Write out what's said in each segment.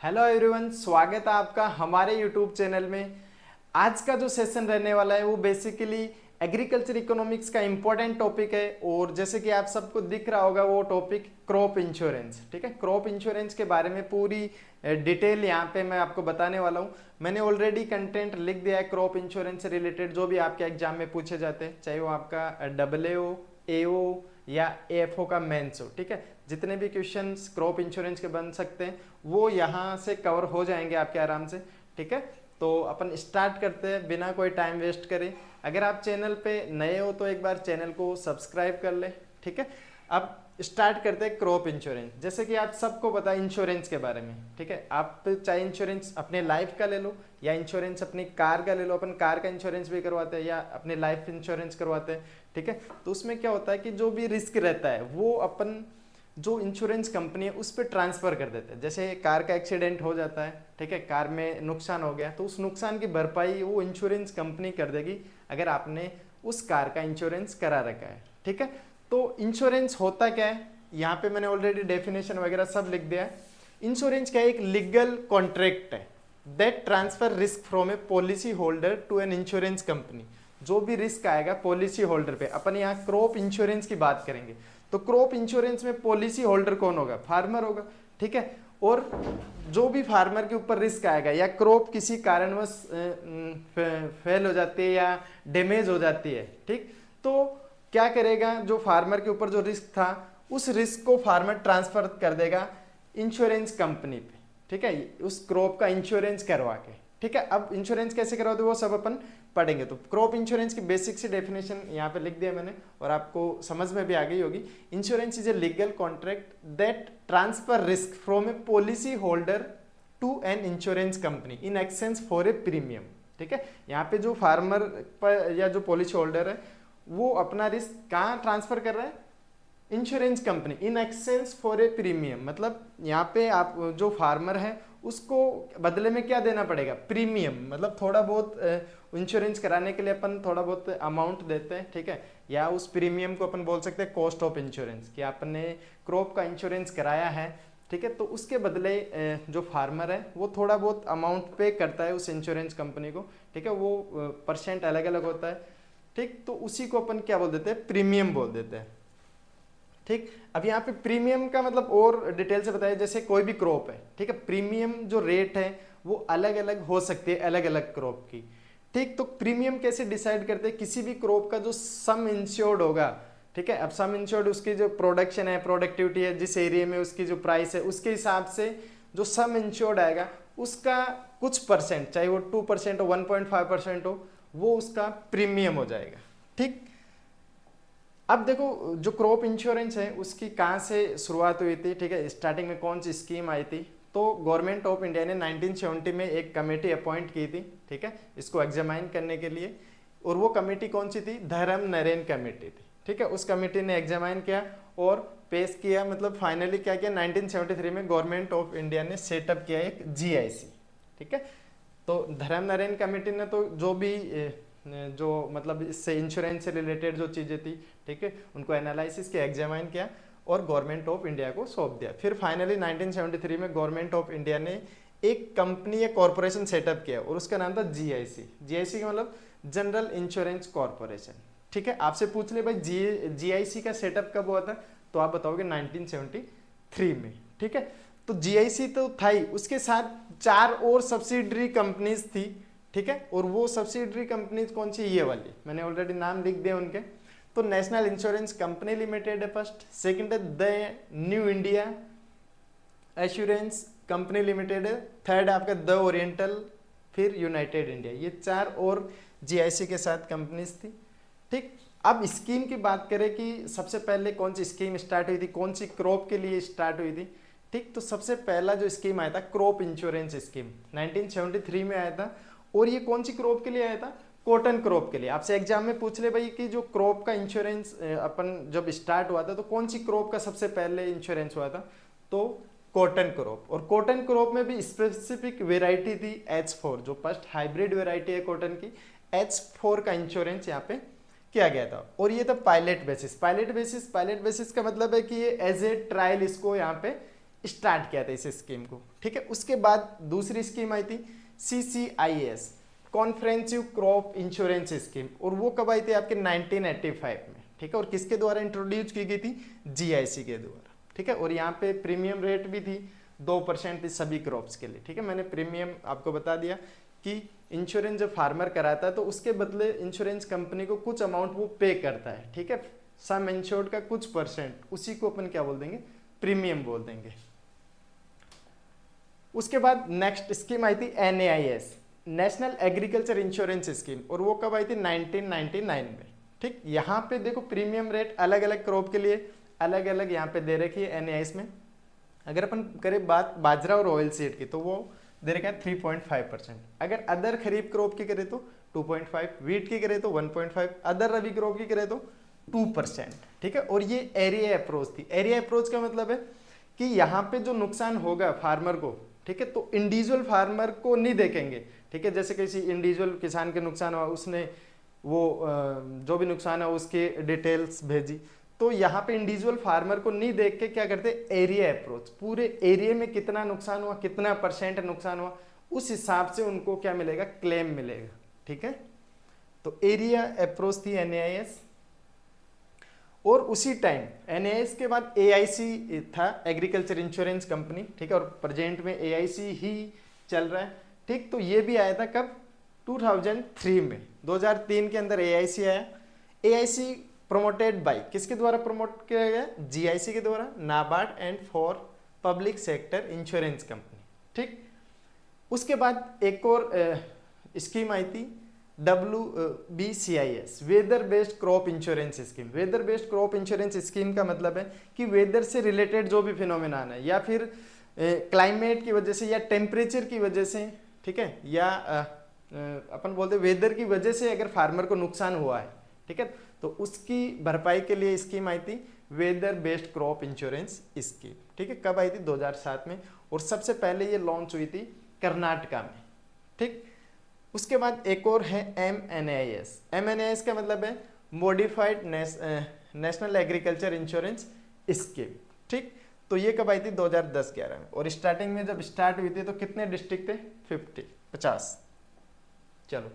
Hello everyone, स्वागत है आपका हमारे यूट्यूब चैनल में। आज का जो सेशन रहने वाला है वो बेसिकली एग्रीकल्चर इकोनॉमिक्स का इम्पोर्टेंट टॉपिक है। और जैसे कि आप सबको दिख रहा होगा वो टॉपिक क्रॉप इंश्योरेंस। ठीक है, क्रॉप इंश्योरेंस के बारे में पूरी डिटेल यहाँ पे मैं आपको बताने वाला हूँ। मैंने ऑलरेडी कंटेंट लिख दिया है क्रॉप इंश्योरेंस से रिलेटेड, जो भी आपके एग्जाम में पूछे जाते हैं, चाहे वो आपका AA, AO या AFO का मेंस हो। ठीक है, जितने भी क्वेश्चंस क्रॉप इंश्योरेंस के बन सकते हैं वो यहाँ से कवर हो जाएंगे आपके आराम से। ठीक है, तो अपन स्टार्ट करते हैं बिना कोई टाइम वेस्ट करे। अगर आप चैनल पे नए हो तो एक बार चैनल को सब्सक्राइब कर ले। ठीक है, अब स्टार्ट करते हैं क्रॉप इंश्योरेंस। जैसे कि आप सबको पता है इंश्योरेंस के बारे में। ठीक है, आप चाहे इंश्योरेंस अपने लाइफ का ले लो या इंश्योरेंस अपनी कार का ले लो। अपन कार का इंश्योरेंस भी करवाते हैं या अपने लाइफ इंश्योरेंस करवाते हैं। ठीक है, तो उसमें क्या होता है कि जो भी रिस्क रहता है वो अपन जो इंश्योरेंस कंपनी है उस पर ट्रांसफर कर देते हैं। जैसे कार का एक्सीडेंट हो जाता है, ठीक है, कार में नुकसान हो गया तो उस नुकसान की भरपाई वो इंश्योरेंस कंपनी कर देगी अगर आपने उस कार का इंश्योरेंस करा रखा है। ठीक है, तो इंश्योरेंस होता क्या है, यहाँ पे मैंने ऑलरेडी डेफिनेशन वगैरह सब लिख दिया है। इंश्योरेंस क्या है, एक लीगल कॉन्ट्रैक्ट है that transfer risk from a policy holder to an insurance company. जो भी रिस्क आएगा पॉलिसी होल्डर पे, अपन यहाँ क्रॉप इंश्योरेंस की बात करेंगे तो क्रॉप इंश्योरेंस में पॉलिसी होल्डर कौन होगा, फार्मर होगा। ठीक है, और जो भी फार्मर के ऊपर रिस्क आएगा या क्रॉप किसी कारणवश फेल हो जाती है या डैमेज हो जाती है, ठीक, तो क्या करेगा, जो फार्मर के ऊपर जो रिस्क था उस रिस्क को फार्मर ट्रांसफर कर देगा इंश्योरेंस कंपनी पे। ठीक है, उस क्रॉप का इंश्योरेंस करवा के। ठीक है, अब इंश्योरेंस कैसे करवाते वो सब अपन पढ़ेंगे। तो क्रॉप इंश्योरेंस की बेसिक सी डेफिनेशन यहाँ पे लिख दिया मैंने और आपको समझ में भी आ गई होगी। Insurance is a legal contract that transfer risk from a policy holder to an insurance company in exchange for a premium. ठीक है, यहाँ पे जो फार्मर पर या जो पॉलिसी होल्डर है वो अपना रिस्क कहाँ ट्रांसफर कर रहा है, insurance company, in exchange for a premium. मतलब यहाँ पे आप जो फार्मर है उसको बदले में क्या देना पड़ेगा, प्रीमियम। मतलब थोड़ा बहुत इंश्योरेंस कराने के लिए अपन थोड़ा बहुत अमाउंट देते हैं। ठीक है, या उस प्रीमियम को अपन बोल सकते हैं कॉस्ट ऑफ इंश्योरेंस, कि आपने क्रॉप का इंश्योरेंस कराया है। ठीक है, तो उसके बदले जो फार्मर है वो थोड़ा बहुत अमाउंट पे करता है उस इंश्योरेंस कंपनी को। ठीक है, वो परसेंट अलग अलग होता है। ठीक, तो उसी को अपन क्या बोल देते हैं, प्रीमियम बोल देते हैं। ठीक, अब यहाँ पे प्रीमियम का मतलब और डिटेल से बताया। जैसे कोई भी क्रॉप है, ठीक है, प्रीमियम जो रेट है वो अलग अलग हो सकती है अलग अलग क्रॉप की। ठीक, तो प्रीमियम कैसे डिसाइड करते हैं, किसी भी क्रॉप का जो सम इंश्योर्ड होगा। ठीक है, अब सम इंश्योर्ड उसकी जो प्रोडक्शन है, प्रोडक्टिविटी है, जिस एरिया में उसकी जो प्राइस है उसके हिसाब से जो सम इंश्योर्ड आएगा उसका कुछ परसेंट, चाहे वो 2% हो 1.5% हो, वो उसका प्रीमियम हो जाएगा। ठीक, अब देखो जो क्रॉप इंश्योरेंस है उसकी कहाँ से शुरुआत हुई थी। ठीक है, स्टार्टिंग में कौन सी स्कीम आई थी, तो गवर्नमेंट ऑफ इंडिया ने 1970 में एक कमेटी अपॉइंट की थी। ठीक है, इसको एग्जामाइन करने के लिए, और वो कमेटी कौन सी थी, धर्म नरेन कमेटी थी। ठीक है, उस कमेटी ने एग्जामाइन किया और पेश किया, मतलब फाइनली क्या किया, 1973 में गवर्नमेंट ऑफ इंडिया ने सेटअप किया एक GIC। ठीक है, तो धर्म नरेन कमेटी ने तो जो भी जो मतलब इससे इंश्योरेंस से रिलेटेड जो चीज़ें थी, ठीक है, उनको एनालिसिस किया, एग्जामाइन किया और गवर्नमेंट ऑफ इंडिया को सौंप दिया। फिर फाइनली 1973 में गवर्नमेंट ऑफ इंडिया ने एक कंपनी या कॉरपोरेशन सेटअप किया और उसका नाम था GIC। GIC का मतलब जनरल इंश्योरेंस कॉरपोरेशन। ठीक है, आपसे पूछ ले भाई GIC का सेटअप कब हुआ था, तो आप बताओगे 1973 में। ठीक है, तो GIC तो था ही, उसके साथ 4 और सब्सिडरी कंपनीज थी। ठीक है, और वो सब्सिडरी कंपनीज कौन सी, ये वाली मैंने ऑलरेडी नाम लिख दिया उनके। तो नेशनल इंश्योरेंस कंपनी लिमिटेड है फर्स्ट, सेकंड है the new India assurance company limited है, थर्ड है आपका द ओरिएंटल, फिर यूनाइटेड इंडिया। ये 4 और GIC के साथ कंपनीज थी। ठीक, अब स्कीम की बात करें कि सबसे पहले कौन सी स्कीम स्टार्ट हुई थी, कौन सी क्रॉप के लिए स्टार्ट हुई थी। ठीक, तो सबसे पहला जो स्कीम आया था क्रॉप इंश्योरेंस स्कीम 1973 में आया था। और ये कौन सी क्रॉप के लिए आया था, कॉटन क्रॉप के लिए। आपसे एग्जाम में पूछ ले भाई कि जो क्रॉप का इंश्योरेंस अपन जब स्टार्ट हुआ था तो कौन सी क्रॉप का सबसे पहले इंश्योरेंस हुआ था, तो कॉटन क्रॉप। और कॉटन क्रॉप में भी स्पेसिफिक वेराइटी थी H4, जो फर्स्ट हाइब्रिड वेराइटी है कॉटन की, H4 का इंश्योरेंस यहाँ पे किया गया था। और ये था पायलट बेसिस। पायलट बेसिस का मतलब है कि ये एज ए ट्रायल इसको यहाँ पे स्टार्ट किया था इस स्कीम को, ठीक है। उसके बाद दूसरी स्कीम आई थी CCIS, कॉन्फ्रेंसिव क्रॉप इंश्योरेंस स्कीम, और वो कब आई थी आपके 1985 में, ठीक है। और किसके द्वारा इंट्रोड्यूस की गई थी? GIC के द्वारा, ठीक है। और यहाँ पे प्रीमियम रेट भी थी 2% थी सभी क्रॉप्स के लिए, ठीक है। मैंने प्रीमियम आपको बता दिया कि इंश्योरेंस जब फार्मर कराता है तो उसके बदले इंश्योरेंस कंपनी को कुछ अमाउंट वो पे करता है, ठीक है। सम इंश्योर्ड का कुछ परसेंट, उसी को अपन क्या बोल देंगे? प्रीमियम बोल देंगे। उसके बाद नेक्स्ट स्कीम आई थी NAIS, national agriculture insurance scheme, और वो कब आई थी? 1999 में, ठीक। यहाँ पे देखो प्रीमियम रेट अलग अलग क्रॉप के लिए अलग अलग यहाँ पे दे रखी है NAIS में। अगर अपन करें बात बाजरा और ऑयल सीड की तो वो दे रखा है 3.5%। अगर अदर खरीफ क्रॉप की करें तो 2.5, वीट की करें तो 1.5, अदर रबी क्रॉप की करें तो 2%, ठीक है। और ये एरिया अप्रोच थी। एरिया अप्रोच का मतलब है कि यहाँ पे जो नुकसान होगा फार्मर को, ठीक है, तो इंडिविजुअल फार्मर को नहीं देखेंगे, ठीक है। जैसे किसी इंडिविजुअल किसान के नुकसान हुआ, उसने वो जो भी नुकसान है उसके डिटेल्स भेजी, तो यहाँ पे इंडिविजुअल फार्मर को नहीं देख के क्या करते? एरिया अप्रोच, पूरे एरिया में कितना नुकसान हुआ, कितना परसेंट नुकसान हुआ, उस हिसाब से उनको क्या मिलेगा? क्लेम मिलेगा, ठीक है। तो एरिया अप्रोच थी NAIS। और उसी टाइम NAIS के बाद AIC था, एग्रीकल्चर इंश्योरेंस कंपनी, ठीक है। और प्रेजेंट में AIC ही चल रहा है, ठीक। तो ये भी आया था कब? 2003 में, 2003 के अंदर AIC आया। AIC प्रोमोटेड बाय, किसके द्वारा प्रमोट किया गया? GIC के द्वारा, NABARD and for public sector insurance company, ठीक। उसके बाद एक और स्कीम आई थी WBCIS, weather based crop insurance scheme. Weather based crop insurance scheme का मतलब है कि वेदर से रिलेटेड जो भी फिनोमिना है, या फिर क्लाइमेट की वजह से या टेम्परेचर की वजह से, ठीक है, या अपन बोलते वेदर की वजह से अगर फार्मर को नुकसान हुआ है, ठीक है, तो उसकी भरपाई के लिए स्कीम आई थी weather based crop insurance scheme, ठीक है। कब आई थी? 2007 में। और सबसे पहले ये लॉन्च हुई थी कर्नाटका में, ठीक। उसके बाद एक और है MNAIS। MNAIS का मतलब है modified national agriculture insurance scheme, ठीक। तो ये कब आई थी? 2010-11 में। और स्टार्टिंग में जब स्टार्ट हुई थी तो कितने डिस्ट्रिक्ट थे? 50। चलो,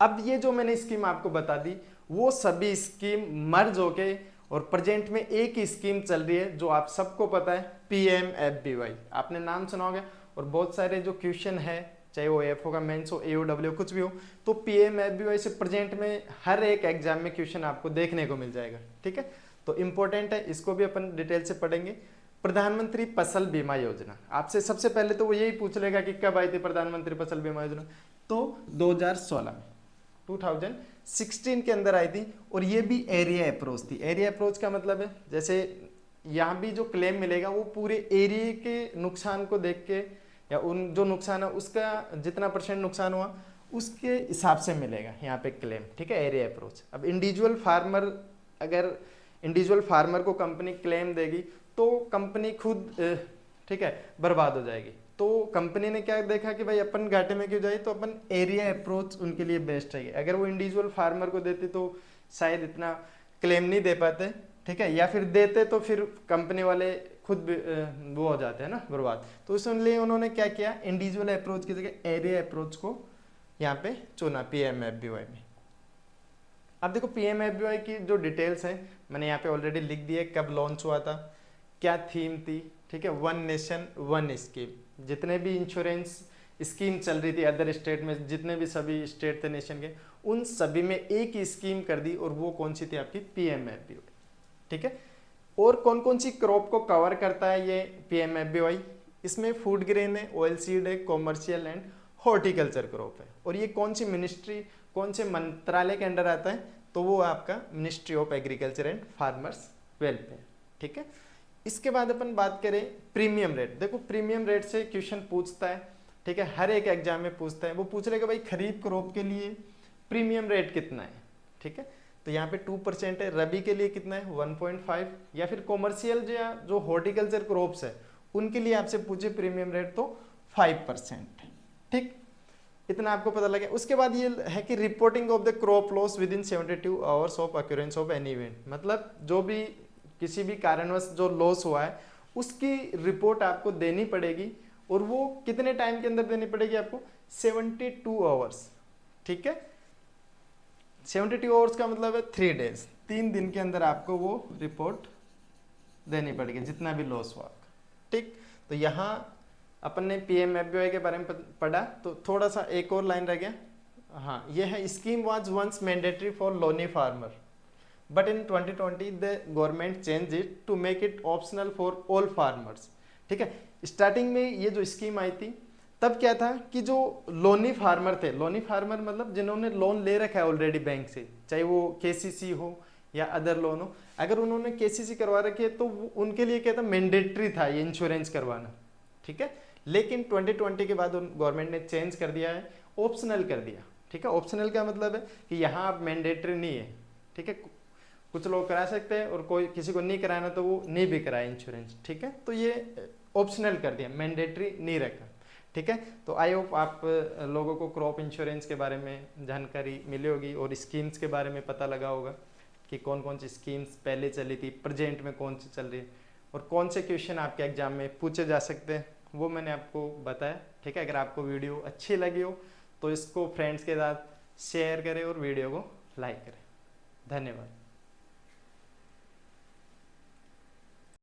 अब ये जो मैंने स्कीम आपको बता दी वो सभी स्कीम मर्ज होके और प्रेजेंट में एक ही स्कीम चल रही है जो आप सबको पता है, PMFBY। आपने नाम सुना होगा। और बहुत सारे जो क्वेश्चन है, चाहे वो AFO का मेंस हो, AOW कुछ भी हो, तो PMFBY से प्रेजेंट में हर एक एग्जाम में क्वेश्चन आपको देखने को मिल जाएगा, ठीक है। तो इंपॉर्टेंट है, इसको भी अपन डिटेल से पढ़ेंगे। प्रधानमंत्री फसल बीमा योजना, आपसे सबसे पहले तो वो यही पूछ लेगा कि कब आई थी प्रधानमंत्री फसल बीमा योजना? तो 2016 में, 2016 के अंदर आई थी। और ये भी एरिया अप्रोच थी। एरिया अप्रोच का मतलब है जैसे यहाँ भी जो क्लेम मिलेगा वो पूरे एरिया के नुकसान को देख के, या उन जो नुकसान है उसका जितना % नुकसान हुआ उसके हिसाब से मिलेगा यहाँ पे क्लेम, ठीक है। Area approach. अब इंडिविजुअल फार्मर, अगर इंडिविजुअल फार्मर को कंपनी क्लेम देगी तो कंपनी खुद, ठीक है, बर्बाद हो जाएगी। तो कंपनी ने क्या देखा कि भाई अपन घाटे में क्यों जाए, तो अपन एरिया अप्रोच उनके लिए बेस्ट है। अगर वो इंडिविजुअल फार्मर को देते तो शायद इतना क्लेम नहीं दे पाते, ठीक है, या फिर देते तो फिर कंपनी वाले खुद वो हो जाते हैं ना, बर्बाद। तो इसलिए उन्होंने क्या किया, इंडिविजुअल अप्रोच की जगह एरिया अप्रोच को यहाँ पे चुना PMFBY में। अब देखो PMFBY की जो डिटेल्स हैं मैंने यहाँ पे ऑलरेडी लिख दी है, कब लॉन्च हुआ था, क्या थीम थी, ठीक है। 1 नेशन 1 स्कीम। जितने भी इंश्योरेंस स्कीम चल रही थी अदर स्टेट में, जितने भी सभी स्टेट थे नेशन के, उन सभी में एक ही स्कीम कर दी, और वो कौन सी थी? आपकी PMFBY, ठीक है। और कौन कौन सी क्रॉप को कवर करता है ये PMFBY? इसमें फूड ग्रेन है, ऑयल सीड है, कॉमर्शियल एंड हॉर्टिकल्चर क्रॉप है। और ये कौन सी मिनिस्ट्री, कौन से मंत्रालय के अंडर आता है? तो वो आपका ministry of agriculture and farmers welfare, ठीक है। इसके बाद अपन बात करें प्रीमियम रेट। देखो प्रीमियम रेट से क्वेश्चन पूछता है, ठीक है, हर एक एग्जाम में पूछता है। वो पूछ लेगा भाई खरीफ क्रॉप के लिए प्रीमियम रेट कितना है, ठीक है। तो यहाँ पे 2% है। रबी के लिए कितना है? 1.5। या फिर कॉमर्शियल जो हॉर्टिकल्चर क्रॉप्स है उनके लिए आपसे पूछे प्रीमियम रेट तो 5%, ठीक। इतना आपको पता लगे। उसके बाद ये है कि reporting of the crop loss with in 72 hours of occurrence of any event. मतलब जो भी किसी भी कारणवश जो लॉस हुआ है उसकी रिपोर्ट आपको देनी पड़ेगी, और वो कितने टाइम के अंदर देनी पड़ेगी आपको, 72 आवर्स। ठीक है, 72 आवर्स का मतलब है 3 डेज, 3 दिन के अंदर आपको वो रिपोर्ट देनी पड़ेगी जितना भी लॉस हुआ। ठीक, तो यहाँ अपन ने PMFBY के बारे में पढ़ा, तो थोड़ा सा एक और लाइन रह गया। हाँ, ये है, scheme was once mandatory for loanee farmer but in 2020 the government change it to make it optional for all farmers. ठीक है, स्टार्टिंग में ये जो स्कीम आई थी तब क्या था कि जो लोनी फार्मर थे, लोनी फार्मर मतलब जिन्होंने लोन ले रखा है ऑलरेडी बैंक से, चाहे वो KCC हो या अदर लोन हो, अगर उन्होंने KCC करवा रखी है तो उनके लिए क्या था, मैंडेटरी था ये इंश्योरेंस करवाना। ठीक है, लेकिन 2020 के बाद गवर्नमेंट ने चेंज कर दिया है, ऑप्शनल कर दिया। ठीक है, ऑप्शनल का मतलब है कि यहाँ अब मैंडेटरी नहीं है। ठीक है, कुछ लोग करा सकते हैं और कोई किसी को नहीं कराना तो वो नहीं भी कराए इंश्योरेंस। ठीक है, तो ये ऑप्शनल कर दिया, मैंडेटरी नहीं रखा। ठीक है, तो आई होप आप लोगों को क्रॉप इंश्योरेंस के बारे में जानकारी मिली होगी और स्कीम्स के बारे में पता लगा होगा कि कौन कौन सी स्कीम्स पहले चली थी, प्रेजेंट में कौन सी चल रही है, और कौन से क्वेश्चन आपके एग्जाम में पूछे जा सकते हैं, वो मैंने आपको बताया। ठीक है, अगर आपको वीडियो अच्छी लगी हो तो इसको फ्रेंड्स के साथ शेयर करें और वीडियो को लाइक करें। धन्यवाद।